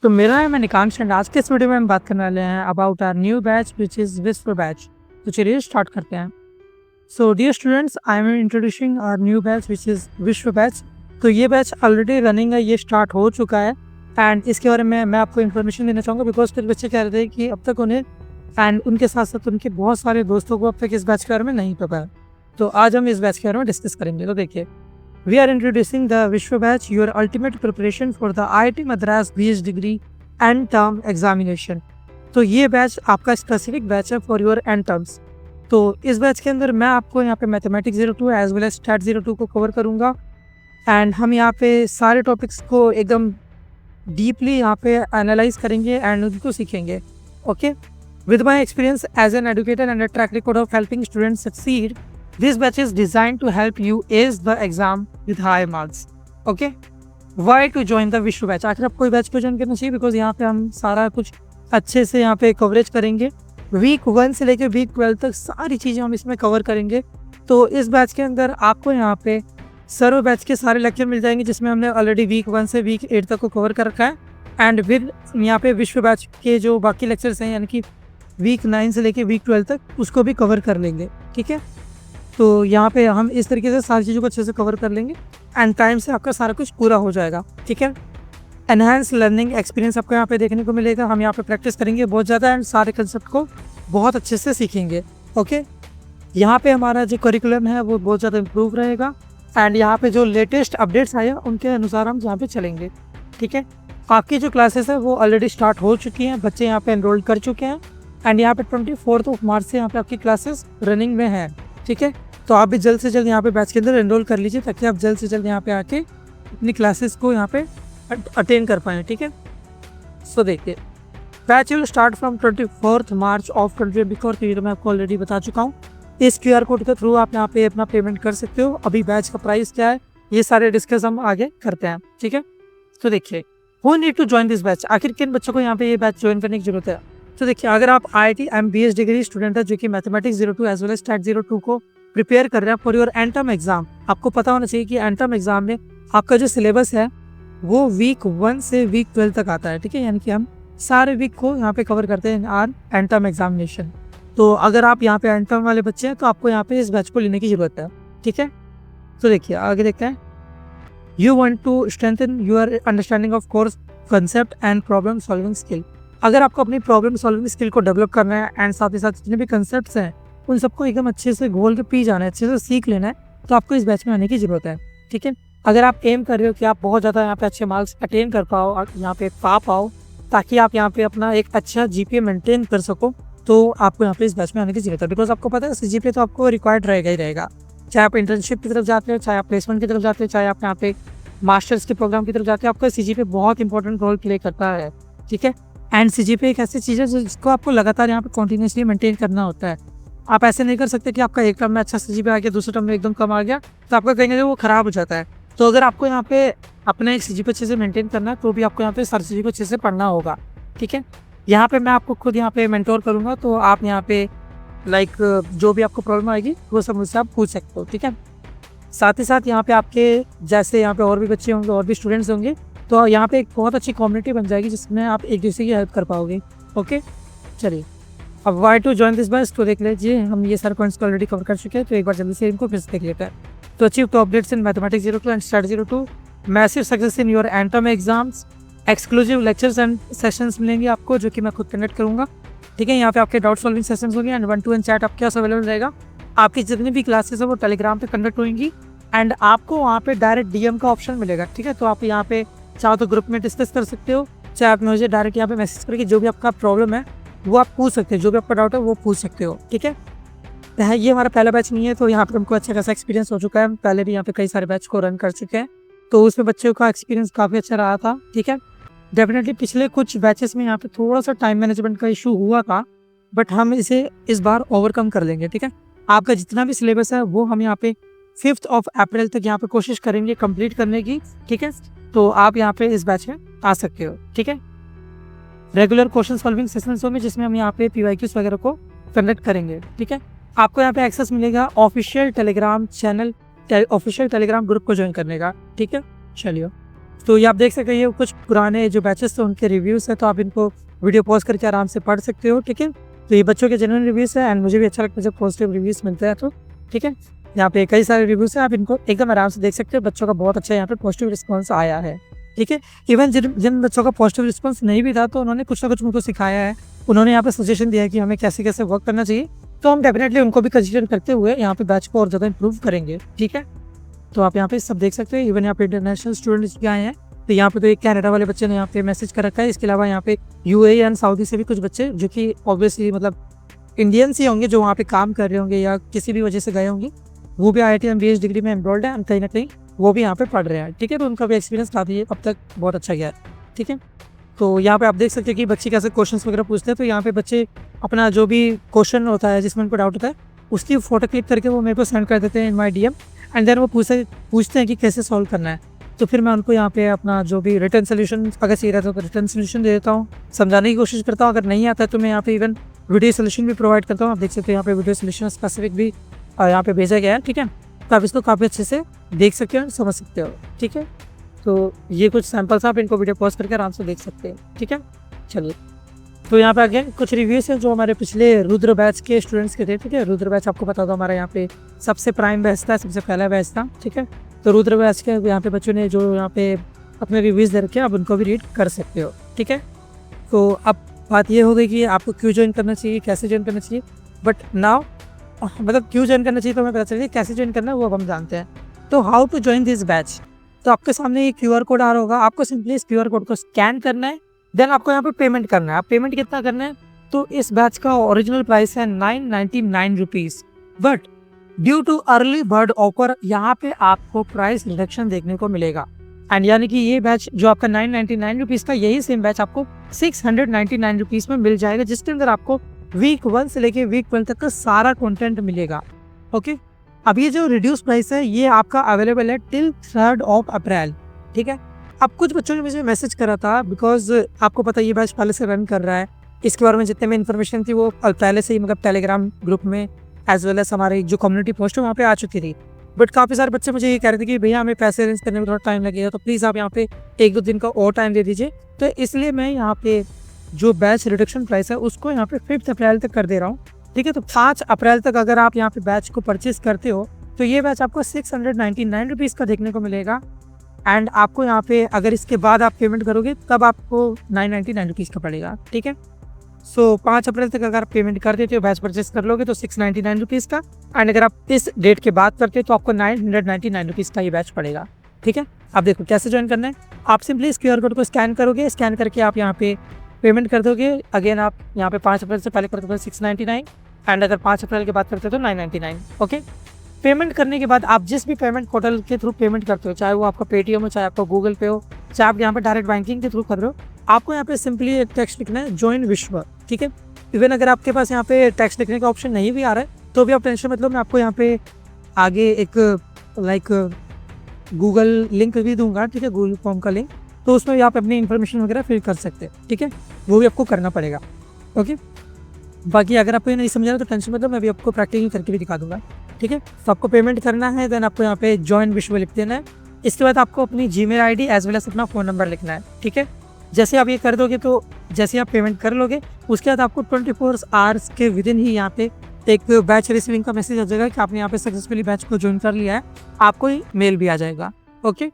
तो मेरा नाम है निकांश एंड आज के इस वीडियो में हम बात करने वाले हैं about our new batch which is Vishwa batch. तो चलिए स्टार्ट करते हैं। So dear students, I am introducing our new batch which is Vishwa batch. तो ये बैच ऑलरेडी रनिंग है, ये स्टार्ट हो चुका है एंड इसके बारे में मैं आपको इन्फॉर्मेशन देना चाहूँगा बिकॉज कुछ बच्चे कह रहे थे कि अब तक उन्हें एंड उनके साथ साथ उनके बहुत सारे दोस्तों को अब तक इस बैच के बारे में नहीं पता है। तो आज हम इस बैच के बारे में डिस्कस करेंगे। तो देखिए, we are introducing the Vishwa batch, your ultimate preparation for the IIT Madras BS degree end term examination। तो ये बैच आपका स्पेसिफिक बैच है फॉर योर एंड टर्म्स। तो इस बैच के अंदर मैं आपको यहाँ पे mathematics 02 as well as stat 02 को कवर करूँगा एंड हम यहाँ पे सारे टॉपिक्स को एकदम डीपली यहाँ पे एनालाइज करेंगे एंड उनको सीखेंगे। Okay, with my experience as an educator and a track record of helping students succeed, this batch is designed to help you ace the exam with high marks। okay, why to join the विश्व batch? आखिर आप कोई batch को join करना चाहिए because यहाँ पे हम सारा कुछ अच्छे से यहाँ पे कवरेज करेंगे। वीक 1 से लेकर वीक 12 तक सारी चीज़ें हम इसमें कवर करेंगे। तो इस बैच के अंदर आपको यहाँ पे सर्व बैच के सारे लेक्चर मिल जाएंगे जिसमें हमने ऑलरेडी वीक 1 से वीक 8 तक को कवर कर रखा है एंड फिर यहाँ पे विश्व बैच के जो बाकी लेक्चर्स हैं यानी कि वीक 9 से लेकर वीक 12 तक उसको भी कवर कर लेंगे। ठीक है, तो यहाँ पे हम इस तरीके से सारी चीज़ों को अच्छे से कवर कर लेंगे एंड टाइम से आपका सारा कुछ पूरा हो जाएगा। ठीक है, एनहांस लर्निंग एक्सपीरियंस आपको यहाँ पे देखने को मिलेगा। हम यहाँ पे प्रैक्टिस करेंगे बहुत ज़्यादा एंड सारे कंसेप्ट को बहुत अच्छे से सीखेंगे। ओके, यहाँ पे हमारा जो करिकुलम है वो बहुत ज़्यादा इम्प्रूव रहेगा एंड यहाँ पे जो लेटेस्ट अपडेट्स आए उनके अनुसार हम यहाँ पे चलेंगे। ठीक है, आपकी जो क्लासेस है वो ऑलरेडी स्टार्ट हो चुकी हैं, बच्चे यहाँ पे एनरोल कर चुके हैं एंड यहाँ पे 24 मार्च से यहाँ पे आपकी क्लासेस रनिंग में हैं। ठीक है, तो आप भी जल्द से जल्द यहाँ पे बैच के अंदर एनरोल कर लीजिए ताकि आप जल्द से जल्द यहाँ पे आके अपनी क्लासेस को यहाँ पे अटेंड कर पाएँ। ठीक है, सो देखिए, batch will start from 24 March of 2024। तो ये तो मैं आपको ऑलरेडी बता चुका हूँ। इस QR कोड के थ्रू आप यहाँ पे अपना पेमेंट कर सकते हो। अभी बैच का प्राइस क्या है ये सारे डिस्कस हम आगे करते हैं। ठीक है, तो देखिए, who need to join this batch? आखिर किन बच्चों को यहाँ पे ये बैच ज्वाइन करने की जरूरत है? तो देखिए, अगर आप IIT MBS डिग्री स्टूडेंट है जो कि mathematics 02 as well as stat 02 को प्रिपेयर कर रहे हैं for your end term exam, आपको पता होना चाहिए कि एंड टर्म एग्जाम में आपका जो सिलेबस है वो वीक 1 से वीक 12 तक आता है। ठीक है, यानी कि हम सारे वीक को यहाँ पे कवर करते हैं आर एंड टर्म एग्जामिनेशन। तो अगर आप यहाँ पे एंड टर्म वाले बच्चे हैं तो आपको यहाँ पे इस बैच को लेने की जरूरत है। ठीक है, तो देखिए आगे देखते हैं। You want to strengthen your understanding of course concept and problem solving skill. अगर आपको अपनी प्रॉब्लम सॉल्विंग स्किल को डेवलप करना है एंड साथ ही साथ जितने भी कंसेप्ट्स हैं उन सबको एकदम अच्छे से घोल के पी जाना है, अच्छे से सीख लेना है, तो आपको इस बैच में आने की ज़रूरत है। ठीक है, अगर आप एम कर रहे हो कि आप बहुत ज़्यादा यहाँ पे अच्छे मार्क्स अटेन कर पाओ और यहाँ पे पा पाओ ताकि आप यहाँ पे अपना एक अच्छा GPA मेंटेन कर सको, तो आपको यहाँ पे इस बैच में आने की जरूरत है। बिकॉज आपको पता है CGPA तो आपको रिक्वायर्ड रहेगा ही रहेगा, चाहे आप इंटर्नशिप की तरफ जाते हो, चाहे आप प्लेसमेंट की तरफ जाते हो, चाहे आप यहाँ पे मास्टर्स के प्रोग्राम की तरफ जाते हो, आपका CGPA बहुत इंपॉर्टेंट रोल प्ले करता है। ठीक है, एंड CGPA एक ऐसी चीज़ है जिसको आपको लगातार यहाँ पे कॉन्टिन्यूसली मेंटेन करना होता है। आप ऐसे नहीं कर सकते कि आपका एक टर्म में अच्छा CGPA आ गया, दूसरे टर्म में एकदम कम आ गया, तो आपका कहीं ना कहीं वो खराब हो जाता है। तो अगर आपको यहाँ पे अपना एक CGPA अच्छे से मेंटेन करना है तो भी आपको यहाँ पे सारी चीज़ों को अच्छे से पढ़ना होगा। ठीक है, यहाँ पे मैं आपको खुद यहाँ पे मेंटोर करूँगा, तो आप यहाँ पे जो भी आपको प्रॉब्लम आएगी वो सब मुझसे आप पूछ सकते हो। ठीक है, साथ ही साथ यहाँ पे आपके जैसे यहाँ पे और भी बच्चे होंगे और भी स्टूडेंट्स होंगे, तो यहाँ पे एक बहुत अच्छी कम्युनिटी बन जाएगी जिसमें आप एक दूसरे की हेल्प कर पाओगे। ओके, चलिए अब why to join this batch तो देख लीजिए। हम ये सारे पॉइंट्स को ऑलरेडी कवर कर चुके हैं, तो एक बार जल्दी से इनको फिर से देख लेते हैं। तो achieve top updates in mathematics 02 and stat 02, massive success in your end term exams, exclusive lectures and sessions मिलेंगे आपको जो कि मैं खुद कंडक्ट करूँगा। ठीक है, यहाँ पे आपके डाउट सॉल्विंग सेशंस होंगे एंड 1-to-1 चैट आपके पास अवेलेबल रहेगा। आपकी जितनी भी क्लासेस है वो टेलीग्राम पे कंडक्ट होंगी एंड आपको वहाँ पे डायरेक्ट DM का ऑप्शन मिलेगा। ठीक है, तो आप यहाँ पे चाहो तो ग्रुप में डिस्कस कर सकते हो, चाहे आप मुझे डायरेक्ट यहाँ पे मैसेज करके जो भी आपका प्रॉब्लम है वो आप पूछ सकते हो, जो भी आपका डाउट है वो पूछ सकते हो। ठीक है, ये हमारा पहला बैच नहीं है, तो यहाँ पे हमको अच्छा खासा एक्सपीरियंस हो चुका है। हम पहले भी यहाँ पे कई सारे बैच को रन कर चुके हैं, तो उसमें बच्चों का एक्सपीरियंस काफ़ी अच्छा रहा था। ठीक है, डेफिनेटली पिछले कुछ बैचेस में यहाँ पे थोड़ा सा टाइम मैनेजमेंट का इशू हुआ था, बट हम इसे इस बार ओवरकम कर लेंगे। ठीक है, आपका जितना भी सिलेबस है वो हम यहाँ पे 5 अप्रैल तक यहाँ पे कोशिश करेंगे कंप्लीट करने की। ठीक है, तो आप यहाँ पे इस बैच में आ सकते हो। ठीक है, रेगुलर क्वेश्चन सॉल्विंग सेशंस होंगे जिसमें हम यहाँ पे PYQs वगैरह को कंडक्ट करेंगे। ठीक है, आपको यहाँ पे एक्सेस मिलेगा official Telegram channel, official Telegram group को ज्वाइन करने का। ठीक है, चलिए तो ये आप देख सकते हैं, ये कुछ पुराने जो बैचेस थे उनके रिव्यूज़ हैं, तो आप इनको वीडियो पॉज़ करके आराम से पढ़ सकते हो, ठीक है। तो ये बच्चों के जेन्युइन रिव्यूज़ है एंड मुझे भी अच्छा लगता है जब पॉजिटिव रिव्यूज़ मिलते हैं तो, ठीक है। यहाँ पे कई सारे रिव्यूज़ हैं, आप इनको एकदम आराम से देख सकते हो। बच्चों का बहुत अच्छा यहाँ पे पॉजिटिव रिस्पॉन्स आया है, ठीक है। इवन जिन बच्चों का पॉजिटिव रिस्पॉन्स नहीं भी था तो उन्होंने कुछ ना कुछ मुझको सिखाया है। उन्होंने यहाँ पे सजेशन दिया है कि हमें कैसे-कैसे वर्क करना चाहिए, तो हम डेफिनेटली उनको भी कंसीडर करते हुए यहाँ पे बैच को और ज़्यादा इम्प्रूव करेंगे, ठीक है। तो आप यहाँ पे सब देख सकते हैं। इवन यहाँ पे इंटरनेशनल स्टूडेंट्स भी आए हैं, तो यहाँ पे तो एक कनाडा वाले बच्चे ने यहाँ पे मैसेज कर रखा है। इसके अलावा यहाँ पे यूएई एंड सऊदी से भी कुछ बच्चे जो कि ऑब्वियसली मतलब इंडियंस ही होंगे जो वहाँ पे काम कर रहे होंगे या किसी भी वजह से गए होंगे, वो भी IIT MBA डिग्री में एनरोल्ड है, कहीं ना कहीं वो भी यहाँ पे पढ़ रहे हैं, ठीक है। तो उनका भी एक्सपीरियंस काफ़ी अब तक बहुत अच्छा गया है, ठीक है। तो यहाँ पे आप देख सकते हैं कि बच्चे कैसे क्वेश्चंस वगैरह पूछते हैं। तो यहाँ पे बच्चे अपना जो भी क्वेश्चन होता है जिसमें उनको डाउट होता है उसकी फोटो क्लिक करके वो मेरे को सेंड कर देते हैं इन माई DM एंड देन वो पूछते हैं कि कैसे सॉल्व करना है। तो फिर मैं उनको यहाँ पे अपना जो भी रिटर्न सोल्यूशन अगर चाहिए रहता है तो रिटर्न सोल्यूशन दे देता हूँ, समझाने की कोशिश करता हूँ। अगर नहीं आता है तो मैं यहाँ पे इवन वीडियो सोल्यूशन भी प्रोवाइड करता हूँ। आप देख सकते हैं यहाँ पे वीडियो सोल्यूशन स्पेसिफिक भी यहाँ पे भेजा गया है, ठीक है। तो आप इसको काफ़ी अच्छे से देख सकते हो, समझ सकते हो, ठीक है। तो ये कुछ सैम्पल्स आप इनको वीडियो पॉज करके आराम से देख सकते हैं, ठीक है। चलिए, तो यहाँ पे अगेन कुछ रिव्यूज़ हैं जो हमारे पिछले रुद्र बैच के स्टूडेंट्स के थे, ठीक है। रुद्र बैच आपको पता था हमारा यहाँ पे सबसे प्राइम बैच था, सबसे पहला बैच था, ठीक है। तो रुद्र बैच के यहाँ पे बच्चों ने जो यहाँ पे अपने रिव्यूज़ दे रखे हैं, आप उनको भी रीड कर सकते हो, ठीक है। तो अब बात ये हो गई कि आपको क्यों ज्वाइन करना चाहिए, कैसे ज्वाइन करना चाहिए। बट नाउ मतलब क्यों ज्वाइन करना चाहिए तो हमें पता चलिए, कैसे ज्वाइन करना है वो अब हम जानते हैं। तो how to join this batch. तो आपके सामने ये QR कोड आ रहा होगा, आपको सिंपली इस QR कोड को स्कैन करना है, देन आपको यहाँ पे पेमेंट करना है। आप पेमेंट कितना करना है, तो इस बैच का ओरिजिनल प्राइस है 999 rupees, but due too early bird offer यहाँ पे आपको प्राइस रिडक्शन देखने को मिलेगा। एंड यानी कि ये बैच जो आपका 999 रुपीज़ का, यही सेम बैच आपको 699 रुपीज़ में मिल जाएगा, जिसके अंदर आपको वीक 1 से लेके वीक 12 तक का सारा कंटेंट मिलेगा, ओके। अब ये जो रिड्यूस प्राइस है ये आपका अवेलेबल है टिल 3 अप्रैल, ठीक है। अब कुछ बच्चों ने मुझे मैसेज करा था, बिकॉज आपको पता ये बैच पहले से रन कर रहा है, इसके बारे में जितने में इन्फॉर्मेशन थी वो पहले से ही मतलब टेलीग्राम ग्रुप में एज वेल एज हमारी जो कम्युनिटी पोस्ट है वहाँ पे आ चुकी थी। बट काफ़ी सारे बच्चे मुझे ये कह रहे थे कि भैया हमें पैसे अरेंज करने में थोड़ा टाइम लगेगा, तो प्लीज़ आप यहाँ पे 1-2 दिन का और टाइम दे दीजिए। तो इसलिए मैं यहाँ पे जो बैच रिडक्शन प्राइस है उसको यहाँ पे 5 अप्रैल तक कर दे रहा हूँ, ठीक है। तो 5 अप्रैल तक अगर आप यहाँ पे बैच को परचेज करते हो तो ये बैच आपको 699 रुपीज़ का देखने को मिलेगा। एंड आपको यहाँ पे अगर इसके बाद आप पेमेंट करोगे तब आपको 999 रुपीज़ का पड़ेगा, ठीक है। सो 5 अप्रैल तक अगर आप पेमेंट कर देते हो, बैच परचेस कर लोगे तो 699 रुपीज़ का, एंड अगर आप इस डेट के बाद करते हो तो आपको 999 रुपीज़ का ये बैच पड़ेगा, ठीक है। आप देखो कैसे ज्वाइन करना है। आप सिंपली इस QR कोड को स्कैन करोगे, स्कैन करके आप यहाँ पे पेमेंट कर दोगे। अगेन आप यहाँ पे 5 अप्रैल से पहले करते हो 699 एंड अगर 5 अप्रैल के बाद करते हो तो 999, ओके। पेमेंट करने के बाद आप जिस भी पेमेंट पोर्टल के थ्रू पेमेंट करते हो, चाहे वो आपका पेटीएम हो, चाहे आपका गूगल पे हो, चाहे आप यहाँ पे डायरेक्ट बैंकिंग के थ्रू कर रहे हो, आपको यहाँ पे सिंपली एक टेक्स्ट लिखना है, ज्वाइन विश्व, ठीक है। इवन अगर आपके पास यहाँ पे टेक्स्ट लिखने का ऑप्शन नहीं भी आ रहा है तो भी आप टेंशन मतलब, मैं आपको यहाँ पे आगे एक लाइक गूगल लिंक भी दूंगा, ठीक है, गूगल फॉर्म का लिंक, तो उसमें भी आप अपनी इन्फॉर्मेशन वगैरह फिल कर सकते हैं, ठीक है। वो भी आपको करना पड़ेगा, ओके। बाकी अगर आपको ये नहीं समझ रहा तो टेंशन मतलब, मैं भी आपको प्रैक्टिकल करके भी दिखा दूंगा, ठीक है। तो आपको पेमेंट करना है, देन आपको यहाँ पे ज्वाइन विश्व लिख देना है। इसके बाद आपको अपनी Gmail ID as well as अपना फ़ोन नंबर लिखना है, ठीक है। जैसे आप ये कर दोगे तो जैसे आप पेमेंट कर लोगे उसके बाद आपको 24 आवर्स के विदिन ही यहाँ पे एक बैच रिसीविंग का मैसेज आ जाएगा कि आपने यहाँ पे सक्सेसफुली बैच को ज्वाइन कर लिया है, आपको ही मेल भी आ जाएगा, ओके।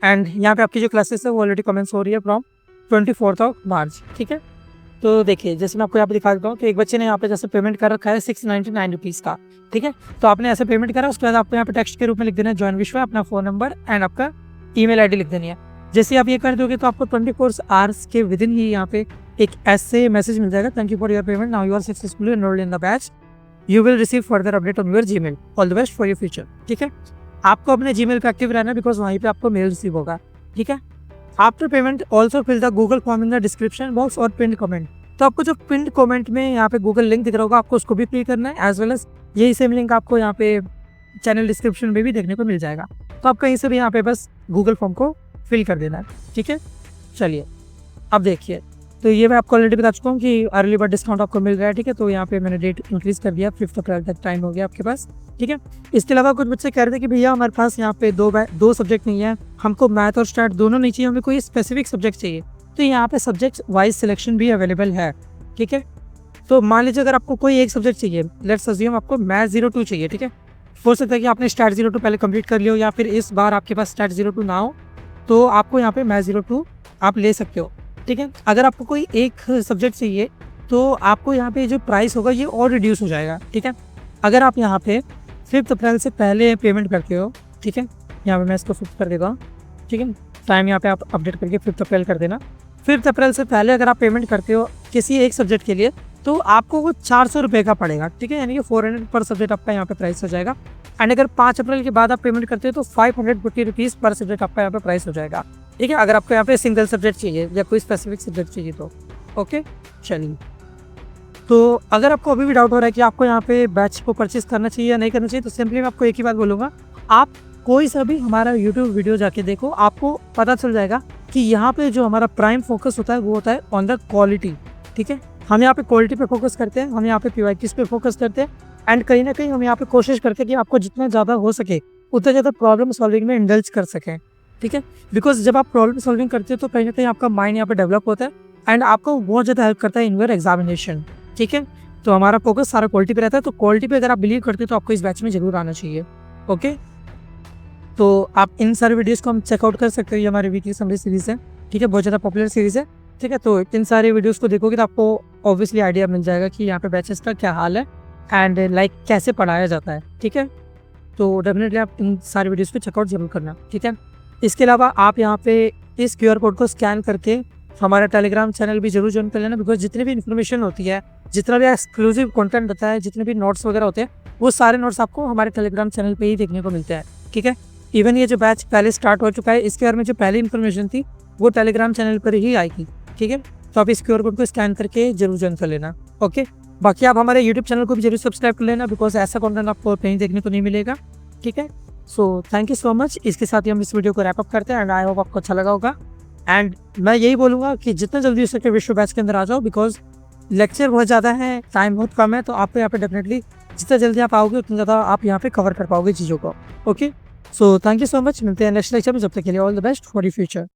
एंड यहाँ पे आपकी जो क्लासेस है वो ऑलरेडी कमेंस हो रही है फ्रॉम 24 मार्च, ठीक है। तो देखिए जैसे मैं आपको यहाँ पे दिखा देता हूँ, तो एक बच्चे ने यहाँ पे जैसे पेमेंट कर रखा है 699 रुपीज़ का, ठीक है। तो आपने ऐसे पेमेंट करा, उसके बाद आपको यहाँ पे टेक्स्ट के रूप में लिख देना है ज्वाइन विश्व, अपना फ़ोन नंबर एंड आपका ईमेल आईडी लिख देनी है। जैसे आप ये कर दोगे तो आपको 24 आवर्स के विदिन ही यहाँ पे एक ऐसे मैसेज मिल जाएगा, thank you for your payment, now you are successfully enrolled in the batch, you will receive further update on your Gmail, all the best for your future, ठीक है। आपको अपने जीमेल पे एक्टिव रहना है बिकॉज वहीं पे आपको मेल रिसीव होगा, ठीक है। After payment also fill the Google form in the description box और पिन कमेंट। तो आपको जो पिन कमेंट में यहाँ पे गूगल लिंक दिख रहा होगा आपको उसको भी फिल करना है, एज वेल एज यही सेम लिंक आपको यहाँ पे चैनल डिस्क्रिप्शन में भी देखने को मिल जाएगा। तो आप कहीं से भी यहाँ पे बस गूगल फॉर्म को फिल कर देना है, ठीक है। चलिए अब देखिए, तो ये मैं आपको ऑलरेडी बता चुका हूँ कि अर्ली बर्ड डिस्काउंट आपको मिल रहा है, ठीक है। तो यहाँ पे मैंने डेट इंक्रीज़ कर दिया, 5 अप्रैल तक टाइम हो गया आपके पास, ठीक है। इसके अलावा कुछ बच्चे कह रहे थे कि भैया हमारे पास यहाँ पे दो सब्जेक्ट नहीं है, हमको मैथ और स्टैट दोनों नहीं चाहिए, हमें कोई स्पेसिफिक सब्जेक्ट चाहिए। तो यहाँ पे सब्जेक्ट वाइज सिलेक्शन भी अवेलेबल है, ठीक है। तो मान लीजिए अगर आपको कोई एक सब्जेक्ट चाहिए, लेट्स अज्यूम आपको मैथ 02 चाहिए, ठीक है। हो सकता है कि आपने स्टैट 02 पहले कंप्लीट कर लिया हो, या फिर इस बार आपके पास स्टैट 02 ना हो, तो आपको यहाँ पे मैथ 02 आप ले सकते हो, ठीक है। अगर आपको कोई एक सब्जेक्ट चाहिए तो आपको यहाँ पे जो प्राइस होगा ये और रिड्यूस हो जाएगा, ठीक है। अगर आप यहाँ पे 5 अप्रैल से पहले पेमेंट करते हो, ठीक है, यहाँ पे मैं इसको 5 कर देता हूँ, ठीक है। टाइम यहाँ पे आप अपडेट करके 5 अप्रैल कर देना। 5 अप्रैल से पहले अगर आप पेमेंट करते हो किसी एक सब्जेक्ट के लिए, तो आपको वो 400 रुपये का पड़ेगा, ठीक है। यानी कि 400 पर सब्जेक्ट आपका यहाँ पे प्राइस हो जाएगा। एंड अगर 5 अप्रैल के बाद आप पेमेंट करते हो तो 540 रुपीज़ पर सब्जेक्ट आपका यहाँ पे प्राइस हो जाएगा, ठीक है। अगर आपको यहाँ पे सिंगल सब्जेक्ट चाहिए या कोई स्पेसिफिक सब्जेक्ट चाहिए तो ओके। चलिए, तो अगर आपको अभी भी डाउट हो रहा है कि आपको यहाँ पे बैच को परचेस करना चाहिए या नहीं करना चाहिए, तो सिंपली मैं आपको एक ही बात बोलूँगा, आप कोई सा भी हमारा यूट्यूब वीडियो जाके देखो, आपको पता चल जाएगा कि यहाँ पे जो हमारा प्राइम फोकस होता है वो होता है ऑन द क्वालिटी, ठीक है। हम यहाँ पे क्वालिटी पे फोकस करते हैं, हम यहाँ पे PYQs पे फोकस करते हैं, एंड कहीं ना कहीं हम यहाँ पे कोशिश करते हैं कि आपको जितना ज़्यादा हो सके उतना ज़्यादा प्रॉब्लम सॉल्विंग में इंडल्ज कर सकें, ठीक है। बिकॉज जब आप प्रॉब्लम सॉल्विंग करते हो तो कहीं ना कहीं आपका माइंड यहाँ पे डेवलप होता है एंड आपको बहुत ज़्यादा हेल्प करता है इन योर एग्जामिनेशन, ठीक है। तो हमारा फोकस सारा क्वालिटी पे रहता है, तो क्वालिटी पे अगर आप बिलीव करते हो तो आपको इस बैच में जरूर आना चाहिए, ओके। तो आप इन सारे वीडियोज़ को हम चेकआउट कर सकते हो, ये हमारी वीकली समरी सीरीज़ है, ठीक है, बहुत ज़्यादा पॉपुलर सीरीज़ है, ठीक है। तो इन सारे वीडियोज़ को देखोगे तो आपको ऑब्वियसली आइडिया मिल जाएगा कि यहाँ पे बैचेस का क्या हाल है एंड लाइक कैसे पढ़ाया जाता है, ठीक है। तो डेफिनेटली आप इन सारे वीडियोज़ पे चेकआउट जरूर करना, ठीक है। इसके अलावा आप यहाँ पे इस QR कोड को स्कैन करके हमारा टेलीग्राम चैनल भी जरूर ज्वाइन कर लेना, बिकॉज जितनी भी इन्फॉर्मेशन होती है, जितना भी एक्सक्लूसिव कंटेंट होता है, जितने भी नोट्स वगैरह होते हैं, वो सारे नोट्स आपको हमारे टेलीग्राम चैनल पे ही देखने को मिलते हैं, ठीक है। इवन ये जो बैच पहले स्टार्ट हो चुका है, इसके बारे में जो पहली इन्फॉर्मेशन थी वो टेलीग्राम चैनल पर ही आएगी, ठीक है। तो आप इस QR कोड को स्कैन करके जरूर ज्वाइन कर लेना, ओके। बाकी आप हमारे यूट्यूब चैनल को भी जरूर सब्सक्राइब कर लेना, बिकॉज ऐसा कंटेंट आपको कहीं देखने को नहीं मिलेगा, ठीक है। So thank you so much. इसके साथ ही हम इस वीडियो को रैप अप करते हैं एंड आई होप आपको अच्छा लगा होगा। एंड मैं यही बोलूँगा कि जितना जल्दी हो सके विश्व बैच के अंदर आ जाओ, बिकॉज लेक्चर बहुत ज़्यादा है, टाइम बहुत कम है, तो आपको यहाँ पे डेफिनेटली जितना जल्दी आप आओगे उतना ज़्यादा आप यहाँ पे कवर कर पाओगे चीज़ों को, okay. So thank you so much, मिलते हैं नेक्स्ट लेक्चर में, जब तक के लिए all the best for your future.